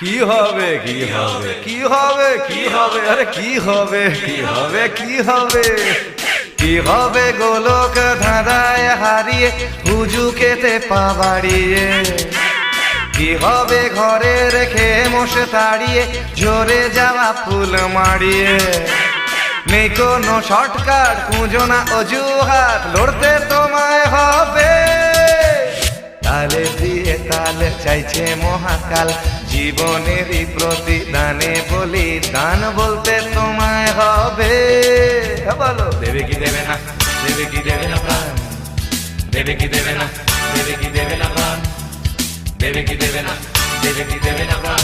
কি হবে কি হবে কি হবে কি হবে আরে কি হবে কি হবে কি হবে কি হবে গোলক ধাঁধায় হারিয়ে হুজুকেতে পা বাড়িয়ে কি হবে ঘরে রেখে মশে তাড়িয়ে ঝরে যাওয়া ফুল মারিয়ে নেই কোনো শর্টকাট খুঁজো না অজুহাত লড়তে তোমায় হবে তালে দিয়ে তালে চাইছে মহাকাল জীবনেরই প্রতিদানে বলি দান বলতে তোমায় হবে বলো দেবে কি দেবে না দেবে কি দেবে না প্রাণ দেবে কি দেবে না দেবে কি দেবে না প্রাণ দেবে কি দেবে না দেবে কি দেবে না প্রাণ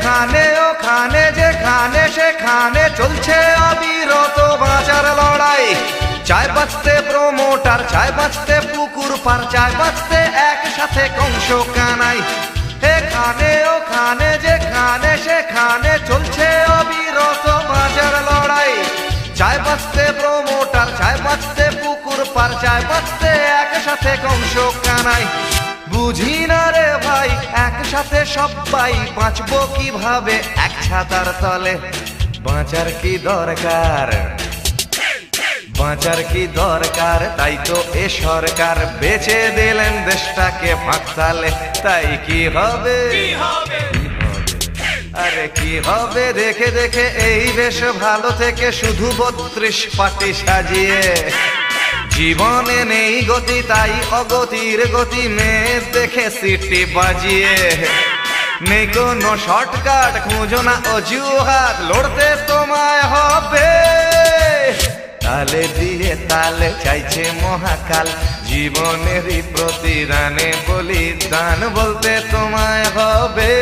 এখানে ওখানে যেখানে সেখানে চলছে অবিরত বাঁচার লড়াই চায় বাঁচতে প্রমোটার চায় বাঁচতে পুকুর পার চায় বাঁচতে একসাথে কংস কানাই এখানে ওখানে যেখানে সেখানে চলছে অবিরত বাঁচার লড়াই চায় বাঁচতে প্রমোটার চায় বাঁচতে পুকুর পার চায় বাঁচতে একসাথে কংস কানাই বুঝি না রে ভাই একসাথে সবাই বাঁচবো কিভাবে এক ছাতার তলে বাঁচার কি দরকার বাঁচার কি দরকার তাই তো এ সরকার বেচে দিলেন দেশটাকে ফাঁকতালে তাই কি হবে আরে কি হবে দেখে দেখে এই বেশ ভালো থেকে শুধু 32 পাটি সাজিয়ে জীবনে নেই গতি তাই অগতির গতি মেয়ে দেখে সিটি বাজিয়ে নেই কোনো শর্টকাট খুঁজো না অজুহাত লড়তে তোমায় হবে তালে দিয়ে তালে চাইছে মহাকাল জীবনেরই প্রতিদানে বলিদান বলতে তোমায় হবে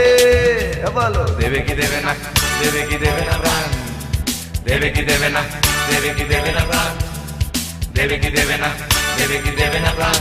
বলো দেবে কি দেবে না দেবে কি দেবে না প্রাণ দেবে কি দেবে না দেবে কি দেবে না প্রাণ দেবে কি দেবে না দেবে কি দেবে না প্রাণ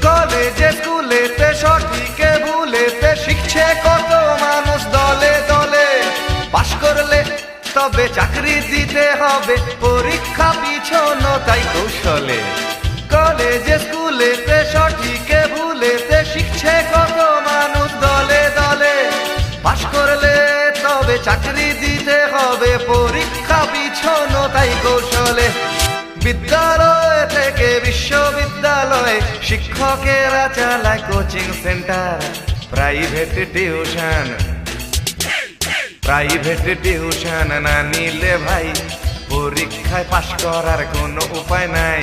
কলেজে স্কুলেতে সঠিকে ভুলেতে শিখছে কত মানুষ দলে দলে পাশ করলে তবে চাকরি দিতে হবে পরীক্ষা পিছনো তাই কৌশলে কলেজে স্কুলেতে সঠিকে ভুলেতে শিখছে কত মানুষ দলে দলে পাশ করলে তবে চাকরি দিতে হবে পরীক্ষা পিছনো তাই কৌশলে বিদ্যালয় থেকে বিশ্ববিদ্যালয় শিক্ষকেরা চালায় কোচিং সেন্টার প্রাইভেট টিউশন না নিলে ভাই পরীক্ষায় পাশ করার কোনো উপায় নাই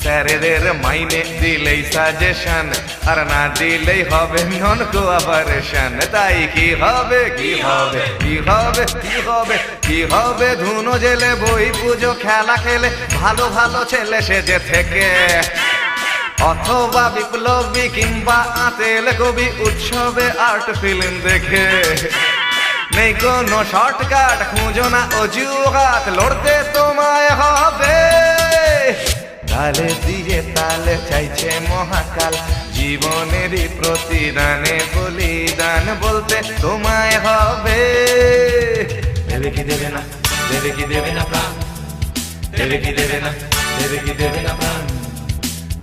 স্যারেদের মাইনে দিলেই সাজেশন আর না দিলেই হবে নন কোঅপারেশন তাই কি হবে কি হবে কি হবে কি হবে কি হবে ধুনো জেলে বই পুজো খেলা খেলে ভালো ভালো ছেলে সেজে থেকে অথবা বিপ্লবী কিংবা আতেল কবি উৎসবে আর্ট ফিল্ম দেখে নেই কোনো শর্টকাট খুঁজো না অজুহাত লড়তে তোমায় হবে তালে দিয়ে তালে চাইছে মহাকাল জীবনেরই প্রতিদানে বলিদান বলতে তোমায় হবে দেবে কি দেবে না দেবে কি দেবে না প্রাণ দেবে কি দেবে না দেবে কি দেবে না প্রাণ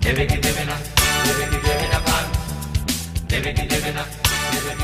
দেবে কি দেবে না দেবে কি দেবে না প্রাণ দেবে কি দেবে না দেবে কি